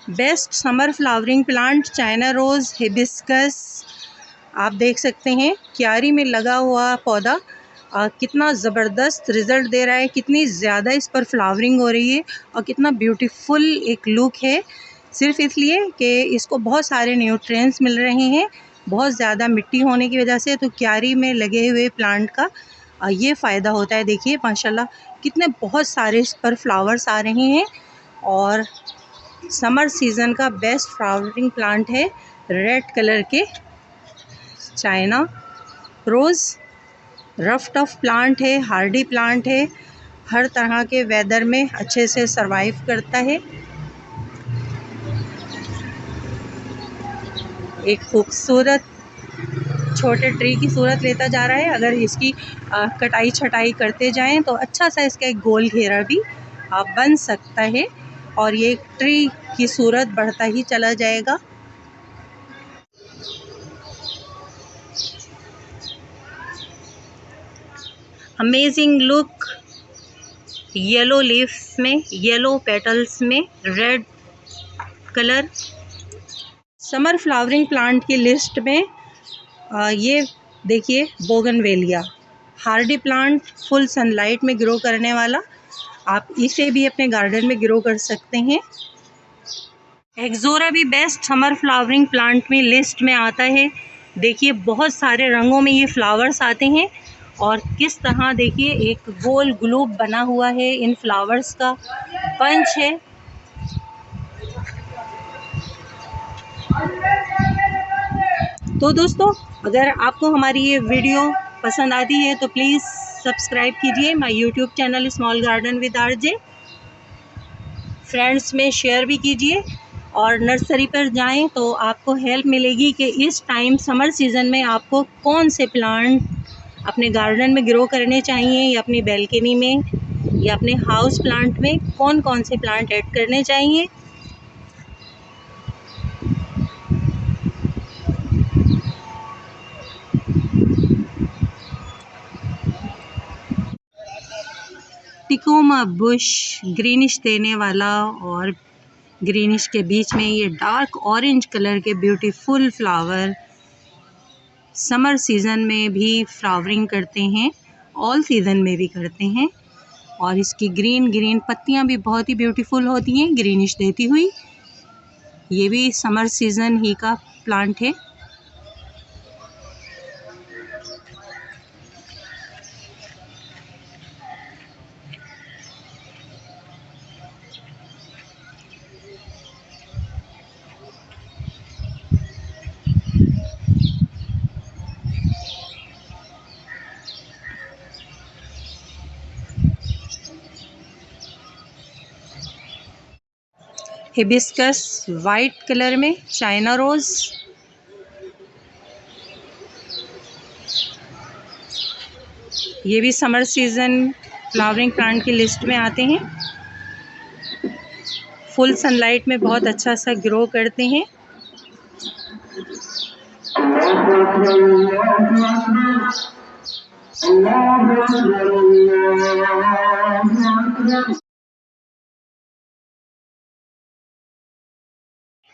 Best summer flowering plant China rose hibiscus. आप देख सकते हैं क्यारी में लगा हुआ पौधा कितना ज़बरदस्त रिज़ल्ट दे रहा है, कितनी ज़्यादा इस पर फ्लावरिंग हो रही है और कितना ब्यूटीफुल एक लुक है। सिर्फ इसलिए कि इसको बहुत सारे न्यूट्रिएंट्स मिल रहे हैं, बहुत ज़्यादा मिट्टी होने की वजह से। तो क्यारी में लगे हुए प्लांट का ये फ़ायदा होता है। देखिए माशाल्लाह कितने बहुत सारे इस पर फ्लावर्स आ रहे हैं। और समर सीज़न का बेस्ट फ्लावरिंग प्लांट है रेड कलर के China rose. Rough tough plant है, हार्डी प्लांट है, हर तरह के वेदर में अच्छे से सरवाइव करता है। एक खूबसूरत छोटे ट्री की सूरत लेता जा रहा है। अगर इसकी कटाई छटाई करते जाएं तो अच्छा सा इसका एक गोल घेरा भी बन सकता है और ये ट्री की सूरत बढ़ता ही चला जाएगा। अमेजिंग लुक, येलो लीव्स में, येलो पेटल्स में red colour. Summer flowering plant की लिस्ट में ये देखिए bougainvillea, Hardy plant, full sunlight में ग्रो करने वाला। आप इसे भी अपने गार्डन में ग्रो कर सकते हैं। एक्सोरा भी बेस्ट समर फ्लावरिंग प्लांट में लिस्ट में आता है। देखिए बहुत सारे रंगों में ये फ्लावर्स आते हैं और किस तरह देखिए एक गोल ग्लोब बना हुआ है, इन फ्लावर्स का बंच है। तो दोस्तों अगर आपको हमारी ये वीडियो पसंद आती है तो प्लीज़ सब्सक्राइब कीजिए my YouTube channel small garden with RJ. Friends में शेयर भी कीजिए और नर्सरी पर जाएं तो आपको हेल्प मिलेगी कि इस टाइम समर सीज़न में आपको कौन से प्लांट अपने गार्डन में ग्रो करने चाहिए या अपनी बैल्कनी में या अपने हाउस प्लांट में कौन कौन से प्लांट ऐड करने चाहिए। टिकोमा बुश ग्रीनिश देने वाला और ग्रीनिश के बीच में ये डार्क ऑरेंज कलर के ब्यूटीफुल फ्लावर समर सीज़न में भी फ्लावरिंग करते हैं, ऑल सीज़न में भी करते हैं। और इसकी ग्रीन ग्रीन पत्तियां भी बहुत ही ब्यूटीफुल होती हैं, ग्रीनिश देती हुई। ये भी समर सीज़न ही का प्लांट है। हिबिस्कस वाइट कलर में, चाइना रोज़, ये भी समर सीज़न फ्लावरिंग प्लांट की लिस्ट में आते हैं। फुल सनलाइट में बहुत अच्छा सा ग्रो करते हैं।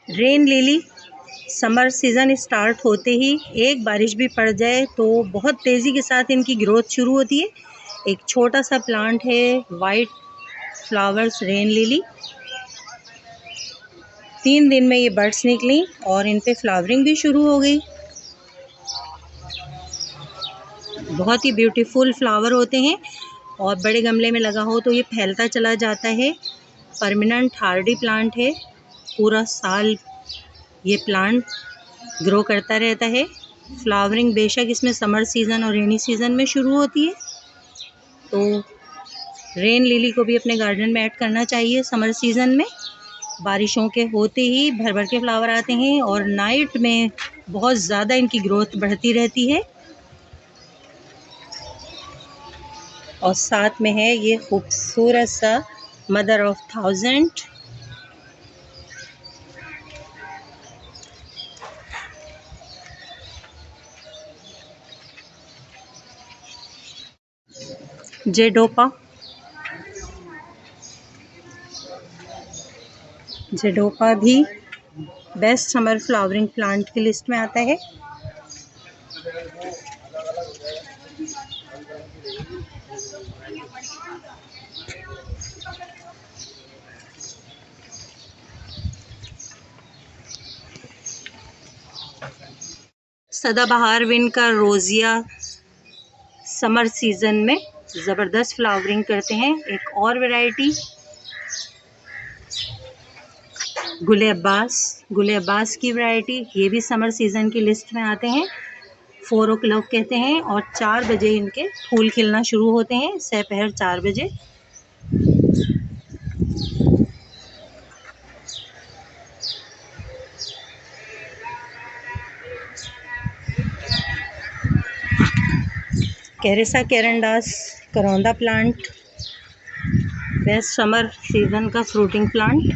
Rain lily, summer season start होते ही एक बारिश भी पड़ जाए तो बहुत तेज़ी के साथ इनकी ग्रोथ शुरू होती है। एक छोटा सा प्लांट है वाइट फ्लावर्स रेन लिली। 3 दिन में ये बड्स निकली और इन पे फ्लावरिंग भी शुरू हो गई। बहुत ही ब्यूटीफुल फ्लावर होते हैं और बड़े गमले में लगा हो तो ये फैलता चला जाता है। परमानेंट हार्डी प्लांट है, पूरा साल ये प्लांट ग्रो करता रहता है। फ्लावरिंग बेशक इसमें समर सीज़न और रेनी सीज़न में शुरू होती है, तो रेन लिली को भी अपने गार्डन में ऐड करना चाहिए। समर सीज़न में बारिशों के होते ही भर भर के फ्लावर आते हैं और नाइट में बहुत ज़्यादा इनकी ग्रोथ बढ़ती रहती है। और साथ में है ये खूबसूरत सा मदर ऑफ थाउजेंड। जेडोपा, जेडोका भी बेस्ट समर फ्लावरिंग प्लांट की लिस्ट में आता है। सदाबहार विन का रोजिया समर सीजन में ज़बरदस्त फ्लावरिंग करते हैं। एक और वैरायटी गुले अब्बास की वैरायटी, ये भी समर सीज़न की लिस्ट में आते हैं। 4 o'clock कहते हैं और 4 बजे इनके फूल खिलना शुरू होते हैं, दोपहर 4 बजे। कैरेसा कैरेंडास करौंदा प्लांट बेस्ट समर सीजन का fruiting plant.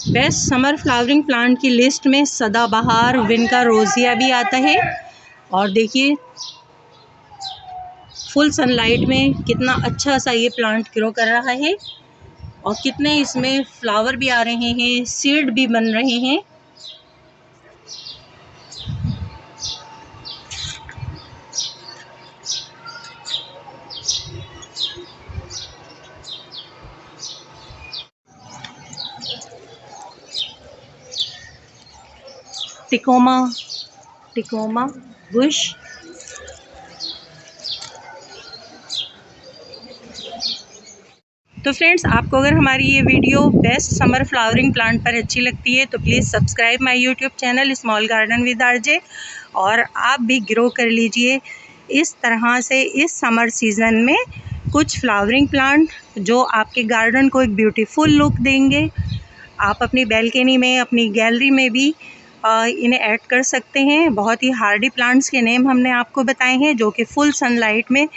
Best summer flowering plant की लिस्ट में सदाबहार विन का रोजिया भी आता है। और देखिए फुल सनलाइट में कितना अच्छा सा ये प्लांट ग्रो कर रहा है और कितने इसमें फ्लावर भी आ रहे हैं, सीड भी बन रहे हैं। टिकोमा बुश तो फ्रेंड्स, आपको अगर हमारी ये video best summer flowering plant पर अच्छी लगती है तो please subscribe my YouTube channel small garden with RJ और आप भी ग्रो कर लीजिए इस तरह से इस समर सीज़न में कुछ फ्लावरिंग प्लांट जो आपके गार्डन को एक ब्यूटीफुल लुक देंगे। आप अपनी बैल्कनी में, अपनी गैलरी में भी इन्हें ऐड कर सकते हैं। बहुत ही हार्डी प्लांट्स के नेम हमने आपको बताए हैं जो कि फुल सनलाइट में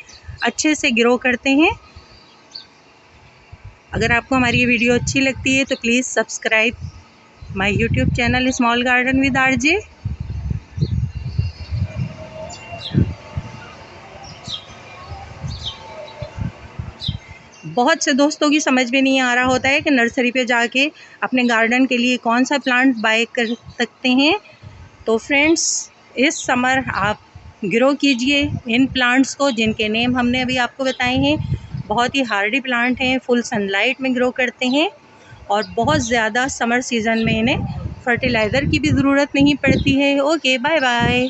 अच्छे से ग्रो करते हैं। अगर आपको हमारी ये वीडियो अच्छी लगती है तो please subscribe my YouTube channel small garden with RJ. बहुत से दोस्तों की समझ में नहीं आ रहा होता है कि नर्सरी पे जाके अपने गार्डन के लिए कौन सा प्लांट बाय कर सकते हैं। तो फ्रेंड्स, इस समर आप ग्रो कीजिए इन प्लांट्स को जिनके नेम हमने अभी आपको बताए हैं। बहुत ही हार्डी प्लांट हैं, फुल सनलाइट में ग्रो करते हैं और बहुत ज़्यादा समर सीज़न में इन्हें फर्टिलाइज़र की भी ज़रूरत नहीं पड़ती है। Okay, bye bye.